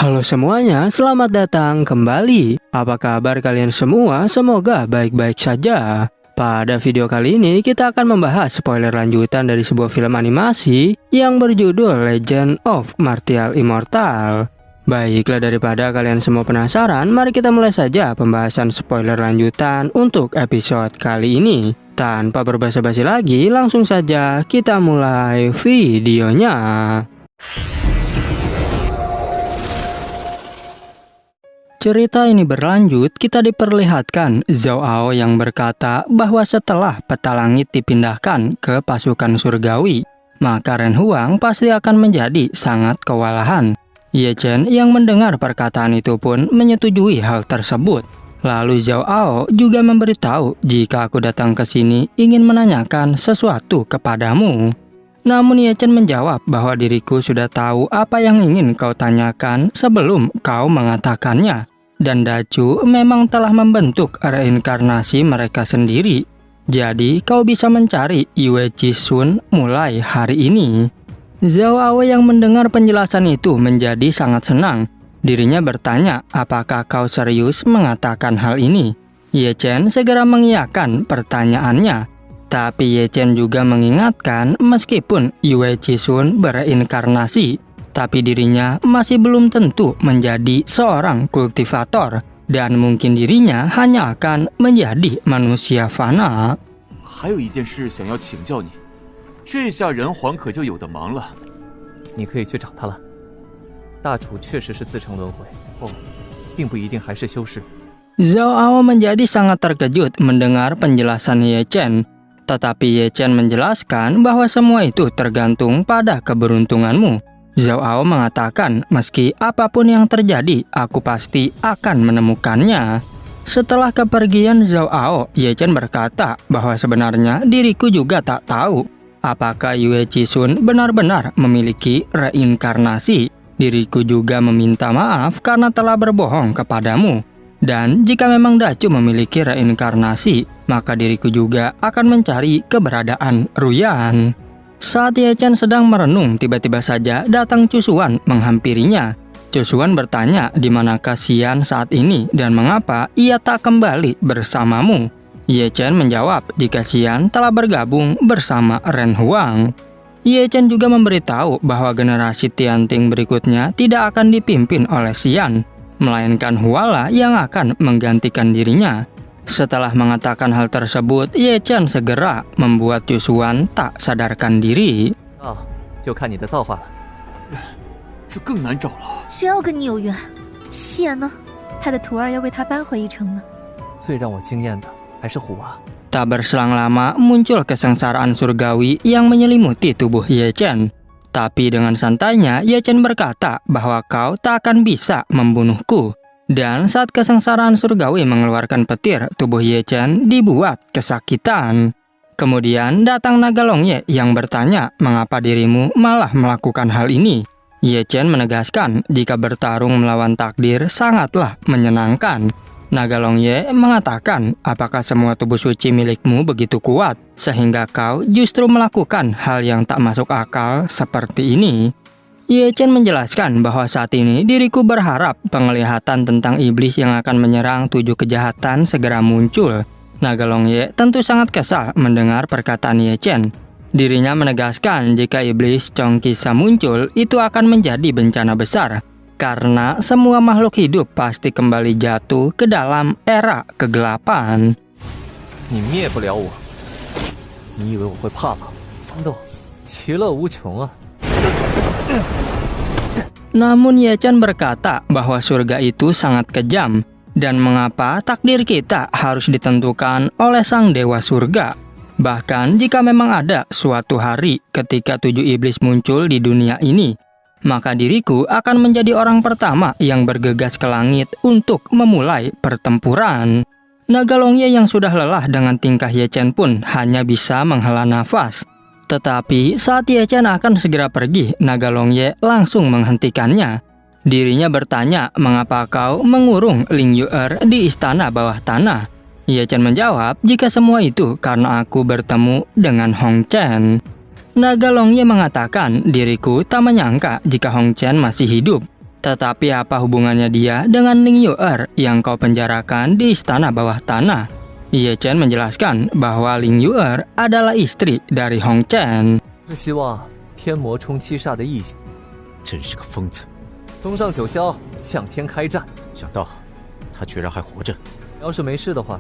Halo semuanya, selamat datang kembali. Apa kabar kalian semua? Semoga baik-baik saja. Pada video kali ini kita akan membahas spoiler lanjutan dari sebuah film animasi yang berjudul Legend of Martial Immortal. Baiklah, daripada kalian semua penasaran, mari kita mulai saja pembahasan spoiler lanjutan untuk episode kali ini. Tanpa berbasa-basi lagi, langsung saja kita mulai videonya. Cerita ini berlanjut, kita diperlihatkan Zhao Ao yang berkata bahwa setelah peta langit dipindahkan ke pasukan surgawi, maka Ren Huang pasti akan menjadi sangat kewalahan. Ye Chen yang mendengar perkataan itu pun menyetujui hal tersebut. Lalu Zhao Ao juga memberitahu jika aku datang ke sini ingin menanyakan sesuatu kepadamu. Namun Ye Chen menjawab bahwa diriku sudah tahu apa yang ingin kau tanyakan sebelum kau mengatakannya. Dan Dacu memang telah membentuk reinkarnasi mereka sendiri. Jadi kau bisa mencari Yue Jisun mulai hari ini. Zhao Ao yang mendengar penjelasan itu menjadi sangat senang. Dirinya bertanya, apakah kau serius mengatakan hal ini? Ye Chen segera mengiyakan pertanyaannya. Tapi Ye Chen juga mengingatkan meskipun Yue Jisun bereinkarnasi, tapi dirinya masih belum tentu menjadi seorang kultivator, dan mungkin dirinya hanya akan menjadi manusia fana. 还有一件事想要请教你，这下人皇可就有的忙了。你可以去找他了。大楚确实是自成轮回后，并不一定还是修士。 Zhao Ao menjadi sangat terkejut mendengar penjelasan Ye Chen. Tetapi Ye Chen menjelaskan bahwa semua itu tergantung pada keberuntunganmu. Zhao Ao mengatakan, meski apapun yang terjadi, aku pasti akan menemukannya. Setelah kepergian Zhao Ao, Ye Chen berkata bahwa sebenarnya diriku juga tak tahu apakah Yue Jisun benar-benar memiliki reinkarnasi. Diriku juga meminta maaf karena telah berbohong kepadamu. Dan jika memang Dacu memiliki reinkarnasi, maka diriku juga akan mencari keberadaan Ruyan. Saat Ye Chen sedang merenung, tiba-tiba saja datang Cusuan menghampirinya. Cusuan bertanya di manakah Xian saat ini dan mengapa ia tak kembali bersamamu. Ye Chen menjawab jika Xian telah bergabung bersama Ren Huang. Ye Chen juga memberitahu bahwa generasi Tianting berikutnya tidak akan dipimpin oleh Xian, melainkan Huala yang akan menggantikan dirinya. Setelah mengatakan hal tersebut, Ye Chen segera membuat Cusuan tak sadarkan diri. 就看你的造化了。这更难找了。谁要跟你有缘？谢呢？他的徒儿要为他扳回一城了。最让我惊艳的还是虎娃。 Tak berselang lama, muncul kesengsaraan surgawi yang menyelimuti tubuh Ye Chen. Tapi dengan santainya, Ye Chen berkata bahwa kau tak akan bisa membunuhku. Dan saat kesengsaraan surgawi mengeluarkan petir, tubuh Ye Chen dibuat kesakitan. Kemudian datang naga Longye yang bertanya mengapa dirimu malah melakukan hal ini. Ye Chen menegaskan jika bertarung melawan takdir sangatlah menyenangkan. Naga Longye mengatakan apakah semua tubuh suci milikmu begitu kuat sehingga kau justru melakukan hal yang tak masuk akal seperti ini. Ye Chen menjelaskan bahwa saat ini diriku berharap penglihatan tentang iblis yang akan menyerang 7 kejahatan segera muncul. Naga Longye tentu sangat kesal mendengar perkataan Ye Chen. Dirinya menegaskan jika iblis Chongqisa muncul itu akan menjadi bencana besar, karena semua makhluk hidup pasti kembali jatuh ke dalam era kegelapan. 你灭不了我，你以为我会怕吗？战斗，其乐无穷啊！ Namun Ye Chen berkata bahwa surga itu sangat kejam, dan mengapa takdir kita harus ditentukan oleh sang dewa surga. Bahkan jika memang ada suatu hari ketika 7 iblis muncul di dunia ini, maka diriku akan menjadi orang pertama yang bergegas ke langit untuk memulai pertempuran. Naga Longye yang sudah lelah dengan tingkah Ye Chen pun hanya bisa menghela nafas. Tetapi saat Ye Chen akan segera pergi, naga Longye langsung menghentikannya. Dirinya bertanya mengapa kau mengurung Ling Yuer di istana bawah tanah. Ye Chen menjawab jika semua itu karena aku bertemu dengan Hong Chen. Naga Longye mengatakan diriku tak menyangka jika Hong Chen masih hidup. Tetapi apa hubungannya dia dengan Ling Yu'er yang kau penjarakan di istana bawah tanah? Ye Chen menjelaskan bahwa Ling Yu'er adalah istri dari Hong Chen. 是希望天魔冲七煞的异象，真是个疯子！冲上九霄，向天开战。想到他居然还活着。要是没事的话，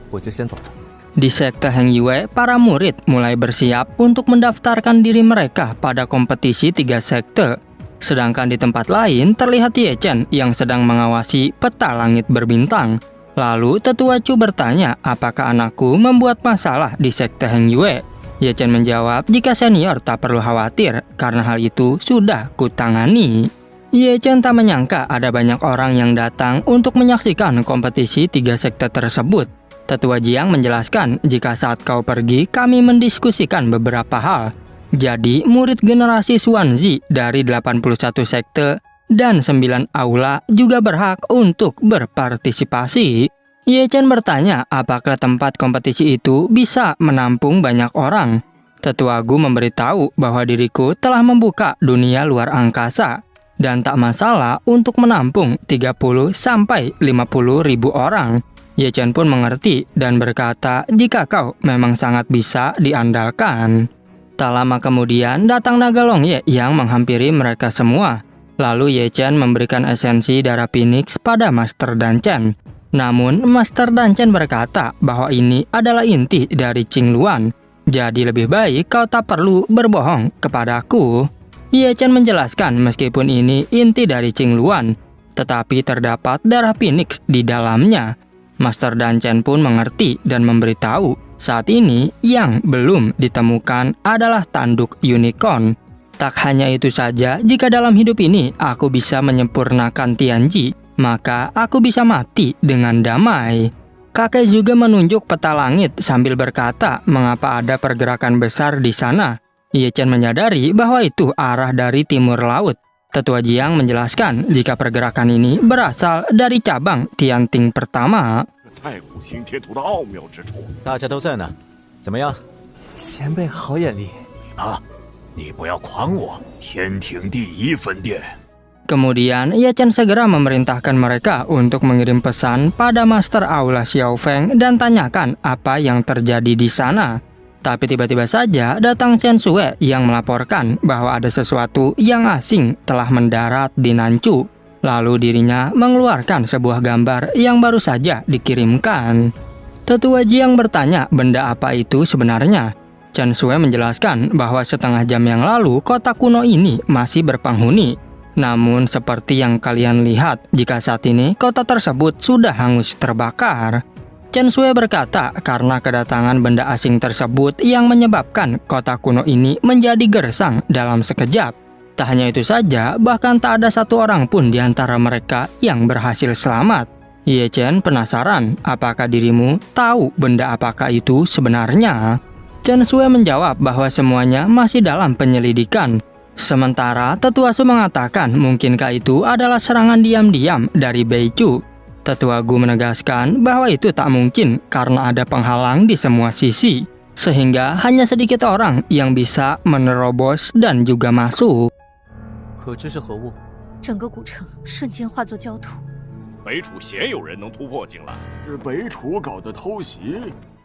我就先走了。 Di sekte Heng Yue, para murid mulai bersiap untuk mendaftarkan diri mereka pada kompetisi 3 sekte. Sedangkan di tempat lain terlihat Ye Chen yang sedang mengawasi peta langit berbintang. Lalu tetua Chu bertanya apakah anakku membuat masalah di sekte Heng Yue. Ye Chen menjawab jika senior tak perlu khawatir karena hal itu sudah kutangani. Ye Chen tak menyangka ada banyak orang yang datang untuk menyaksikan kompetisi 3 sekte tersebut. Tetua Jiang menjelaskan jika saat kau pergi kami mendiskusikan beberapa hal. Jadi murid generasi Xuanzi dari 81 sekte dan 9 aula juga berhak untuk berpartisipasi. Ye Chen bertanya apakah tempat kompetisi itu bisa menampung banyak orang. Tetua Gu memberitahu bahwa diriku telah membuka dunia luar angkasa dan tak masalah untuk menampung 30 sampai 50 ribu orang. Ye Chen pun mengerti dan berkata jika kau memang sangat bisa diandalkan. Tak lama kemudian datang naga Longye yang menghampiri mereka semua. Lalu Ye Chen memberikan esensi darah Phoenix pada Master Dan Chen. Namun Master Dan Chen berkata bahwa ini adalah inti dari Qing Luan. Jadi lebih baik kau tak perlu berbohong kepadaku. Ye Chen menjelaskan meskipun ini inti dari Qing Luan, tetapi terdapat darah Phoenix di dalamnya. Master Dan Chen pun mengerti dan memberitahu saat ini yang belum ditemukan adalah tanduk unicorn. Tak hanya itu saja, jika dalam hidup ini aku bisa menyempurnakan Tianji, maka aku bisa mati dengan damai. Kakek juga menunjuk peta langit sambil berkata mengapa ada pergerakan besar di sana. Ye Chen menyadari bahwa itu arah dari timur laut. Tetua Jiang menjelaskan jika pergerakan ini berasal dari cabang Tianting pertama. 太古星贴图的奥妙之处。大家都在呢，怎么样？前辈好眼力。啊，你不要诓我！天庭第一分店。 Kemudian Ye Chen segera memerintahkan mereka untuk mengirim pesan pada Master Aula Xiao Feng dan tanyakan apa yang terjadi di sana. Tapi tiba-tiba saja datang Chen Sue yang melaporkan bahwa ada sesuatu yang asing telah mendarat di Nanchu. Lalu dirinya mengeluarkan sebuah gambar yang baru saja dikirimkan. Tetua Jiang bertanya benda apa itu sebenarnya. Chen Sue menjelaskan bahwa setengah jam yang lalu kota kuno ini masih berpenghuni. Namun seperti yang kalian lihat, jika saat ini kota tersebut sudah hangus terbakar. Chen Sue berkata karena kedatangan benda asing tersebut yang menyebabkan kota kuno ini menjadi gersang dalam sekejap. Tak hanya itu saja, bahkan tak ada satu orang pun di antara mereka yang berhasil selamat. Ye Chen penasaran, apakah dirimu tahu benda apakah itu sebenarnya? Chen Sue menjawab bahwa semuanya masih dalam penyelidikan. Sementara Tetua Su mengatakan mungkinkah itu adalah serangan diam-diam dari Bei Chu. Tetua Gu menegaskan bahwa itu tak mungkin karena ada penghalang di semua sisi. Sehingga hanya sedikit orang yang bisa menerobos dan juga masuk. 可知是何物？整个古城瞬间化作焦土。北楚鲜有人能突破进来，是北楚搞的偷袭。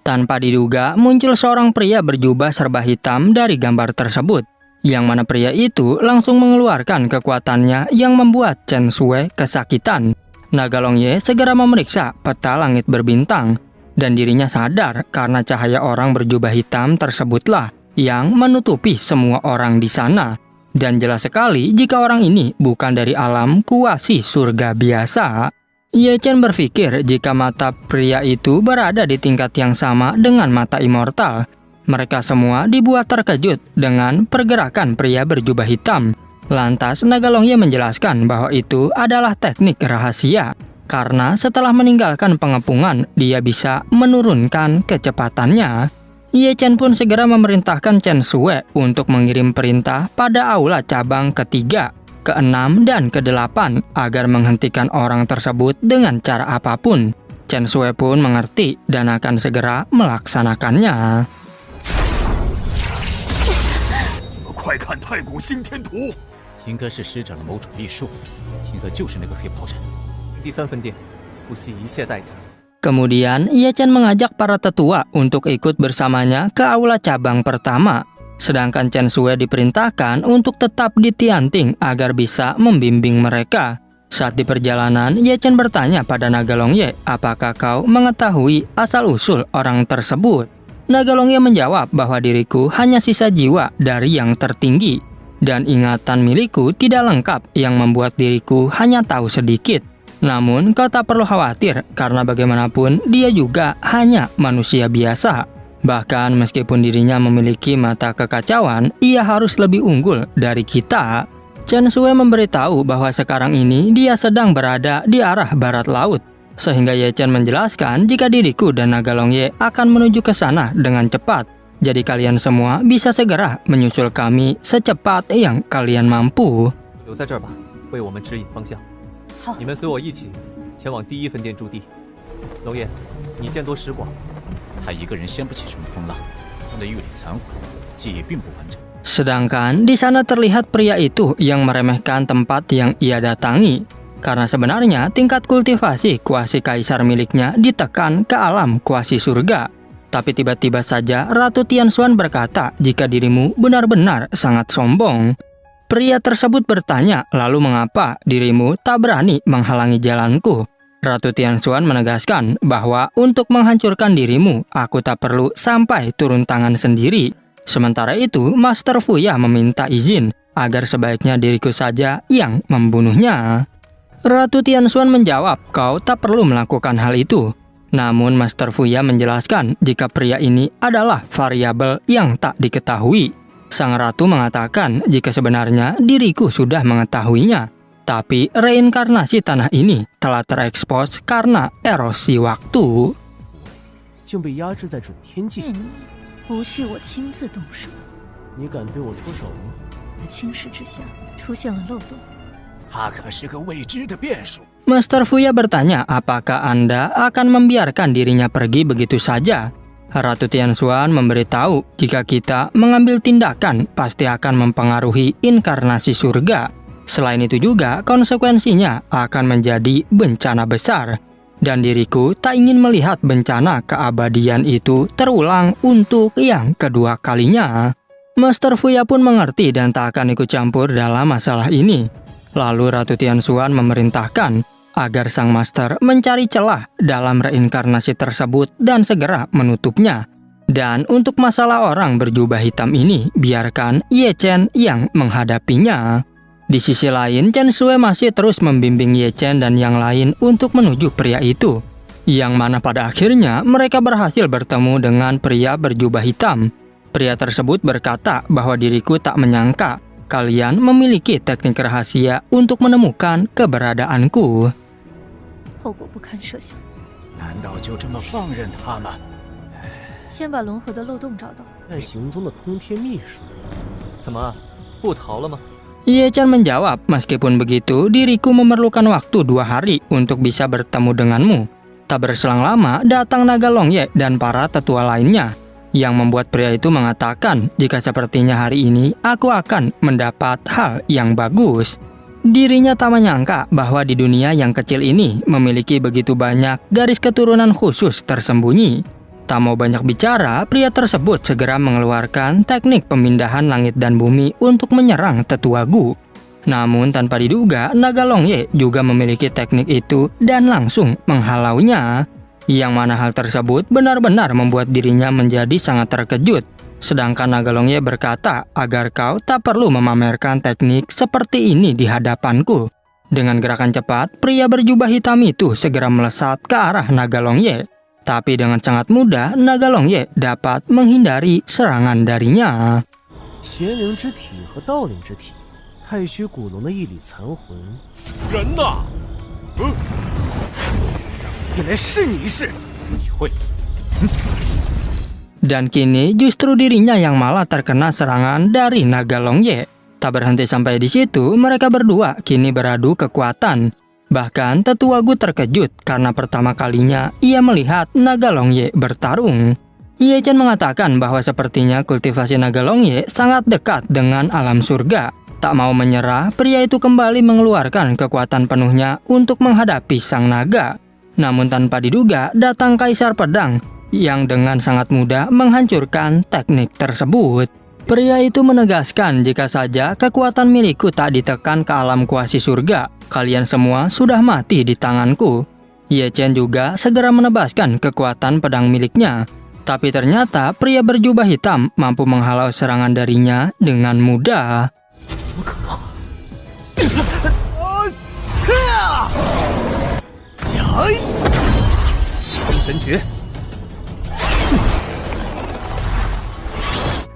Tanpa diduga, muncul seorang pria berjubah serba hitam dari gambar tersebut. Yang mana pria itu langsung mengeluarkan kekuatannya yang membuat Chen Sue kesakitan. Naga Longye segera memeriksa peta langit berbintang. Dan dirinya sadar karena cahaya orang berjubah hitam tersebutlah yang menutupi semua orang di sana. Dan jelas sekali jika orang ini bukan dari alam kuasi surga biasa. Ye Chen berpikir jika mata pria itu berada di tingkat yang sama dengan mata immortal. Mereka semua dibuat terkejut dengan pergerakan pria berjubah hitam. Lantas Naga Longye menjelaskan bahwa itu adalah teknik rahasia. Karena setelah meninggalkan pengepungan, dia bisa menurunkan kecepatannya. Ye Chen pun segera memerintahkan Chen Sue untuk mengirim perintah pada aula cabang ketiga, ke-6 dan ke-8 agar menghentikan orang tersebut dengan cara apapun. Chen Sue pun mengerti dan akan segera melaksanakannya. 快看太古星天图！应该是施展了某种秘术，听的就是那个黑袍人。第3分店，不惜一切代价。 Kemudian, Ye Chen mengajak para tetua untuk ikut bersamanya ke aula cabang pertama. Sedangkan Chen Shui diperintahkan untuk tetap di Tianting agar bisa membimbing mereka. Saat di perjalanan, Ye Chen bertanya pada Naga Long Ye, apakah kau mengetahui asal-usul orang tersebut? Naga Long Ye menjawab bahwa diriku hanya sisa jiwa dari yang tertinggi. Dan ingatan milikku tidak lengkap yang membuat diriku hanya tahu sedikit. Namun, kau tak perlu khawatir karena bagaimanapun dia juga hanya manusia biasa. Bahkan meskipun dirinya memiliki mata kekacauan, ia harus lebih unggul dari kita. Chen Shui memberitahu bahwa sekarang ini dia sedang berada di arah barat laut. Sehingga Ye Chen menjelaskan jika diriku dan Naga Long Ye akan menuju ke sana dengan cepat. Jadi kalian semua bisa segera menyusul kami secepat yang kalian mampu. 留在这儿吧，为我们指引方向。 你们随我一起前往第1分店驻地。龙爷，你见多识广，他一个人掀不起什么风浪，他的玉里残魂记忆并不完整。 Sedangkan di sana terlihat pria itu yang meremehkan tempat yang ia datangi. Karena sebenarnya tingkat kultivasi kuasi kaisar miliknya ditekan ke alam kuasi surga. Tapi tiba-tiba saja Ratu Tianxuan berkata jika dirimu benar-benar sangat sombong. Pria tersebut bertanya, lalu mengapa dirimu tak berani menghalangi jalanku? Ratu Tianxuan menegaskan bahwa untuk menghancurkan dirimu, aku tak perlu sampai turun tangan sendiri. Sementara itu, Master Fuya meminta izin agar sebaiknya diriku saja yang membunuhnya. Ratu Tianxuan menjawab, kau tak perlu melakukan hal itu. Namun Master Fuya menjelaskan jika pria ini adalah variabel yang tak diketahui. Sang ratu mengatakan jika sebenarnya diriku sudah mengetahuinya. Tapi reinkarnasi tanah ini telah terekspos karena erosi waktu. 竟被压制在准天界，无需我亲自动手。你敢对我出手吗？在侵蚀之下出现了漏洞。他可是个未知的变数。 Master Fuya bertanya apakah Anda akan membiarkan dirinya pergi begitu saja? Ratu Tianxuan memberitahu jika kita mengambil tindakan pasti akan mempengaruhi inkarnasi surga. Selain itu juga konsekuensinya akan menjadi bencana besar. Dan diriku tak ingin melihat bencana keabadian itu terulang untuk yang kedua kalinya. Master Fuya pun mengerti dan tak akan ikut campur dalam masalah ini. Lalu Ratu Tianxuan memerintahkan agar sang master mencari celah dalam reinkarnasi tersebut dan segera menutupnya. Dan untuk masalah orang berjubah hitam ini, biarkan Ye Chen yang menghadapinya. Di sisi lain, Chen Shui masih terus membimbing Ye Chen dan yang lain untuk menuju pria itu. Yang mana pada akhirnya mereka berhasil bertemu dengan pria berjubah hitam. Pria tersebut berkata bahwa diriku tak menyangka kalian memiliki teknik rahasia untuk menemukan keberadaanku. 后果不堪设想。难道就这么放任他吗？先把轮回的漏洞找到。带行踪的通天秘术，怎么不逃了吗？ Ye Chen menjawab, meskipun begitu, diriku memerlukan waktu 2 hari untuk bisa bertemu denganmu. Tak berselang lama, datang Naga Long Ye dan para tetua lainnya. Yang membuat pria itu mengatakan, jika sepertinya hari ini aku akan mendapat hal yang bagus. Dirinya tak menyangka bahwa di dunia yang kecil ini memiliki begitu banyak garis keturunan khusus tersembunyi. Tak mau banyak bicara, pria tersebut segera mengeluarkan teknik pemindahan langit dan bumi untuk menyerang tetua Gu. Namun tanpa diduga, Naga Long Ye juga memiliki teknik itu dan langsung menghalaunya. Yang mana hal tersebut benar-benar membuat dirinya menjadi sangat terkejut. Sedangkan Naga Long Ye berkata agar kau tak perlu memamerkan teknik seperti ini di hadapanku. Dengan gerakan cepat, pria berjubah hitam itu segera melesat ke arah Naga Long Ye. Tapi dengan sangat mudah, Naga Long Ye dapat menghindari serangan darinya. 邪灵之体和道灵之体，太虚古龙的一缕残魂，人呢？也来试你一试。你会？ Dan kini justru dirinya yang malah terkena serangan dari Naga Long Ye. Tak berhenti sampai di situ, mereka berdua kini beradu kekuatan. Bahkan tetua Gu terkejut karena pertama kalinya ia melihat Naga Long Ye bertarung. Ye Chen mengatakan bahwa sepertinya kultivasi Naga Long Ye sangat dekat dengan alam surga. Tak mau menyerah, pria itu kembali mengeluarkan kekuatan penuhnya untuk menghadapi sang naga. Namun tanpa diduga, datang Kaisar Pedang yang dengan sangat mudah menghancurkan teknik tersebut. Pria itu menegaskan, jika saja kekuatan milikku tak ditekan ke alam kuasi surga, kalian semua sudah mati di tanganku. Ye Chen juga segera menebaskan kekuatan pedang miliknya. Tapi ternyata pria berjubah hitam mampu menghalau serangan darinya dengan mudah.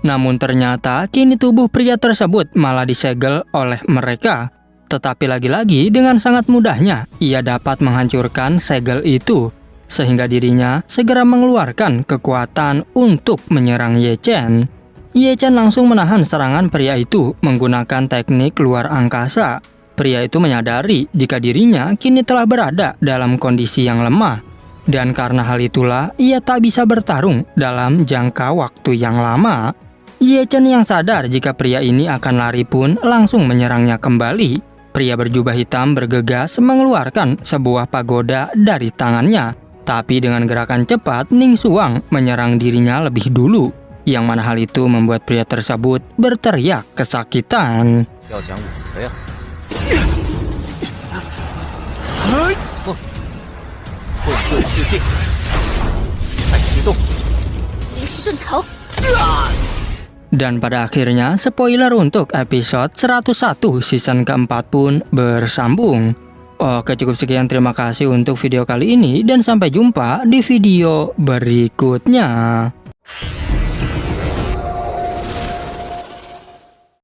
Namun ternyata kini tubuh pria tersebut malah disegel oleh mereka. Tetapi lagi-lagi dengan sangat mudahnya ia dapat menghancurkan segel itu, sehingga dirinya segera mengeluarkan kekuatan untuk menyerang Ye Chen. Ye Chen langsung menahan serangan pria itu menggunakan teknik luar angkasa. Pria itu menyadari jika dirinya kini telah berada dalam kondisi yang lemah. Dan karena hal itulah ia tak bisa bertarung dalam jangka waktu yang lama. Ye Chen yang sadar jika pria ini akan lari pun langsung menyerangnya kembali. Pria berjubah hitam bergegas mengeluarkan sebuah pagoda dari tangannya. Tapi dengan gerakan cepat, Ning Xuang menyerang dirinya lebih dulu. Yang mana hal itu membuat pria tersebut berteriak kesakitan. Dan pada akhirnya, spoiler untuk episode 101 season keempat pun bersambung. Oke, cukup sekian, terima kasih untuk video kali ini dan sampai jumpa di video berikutnya.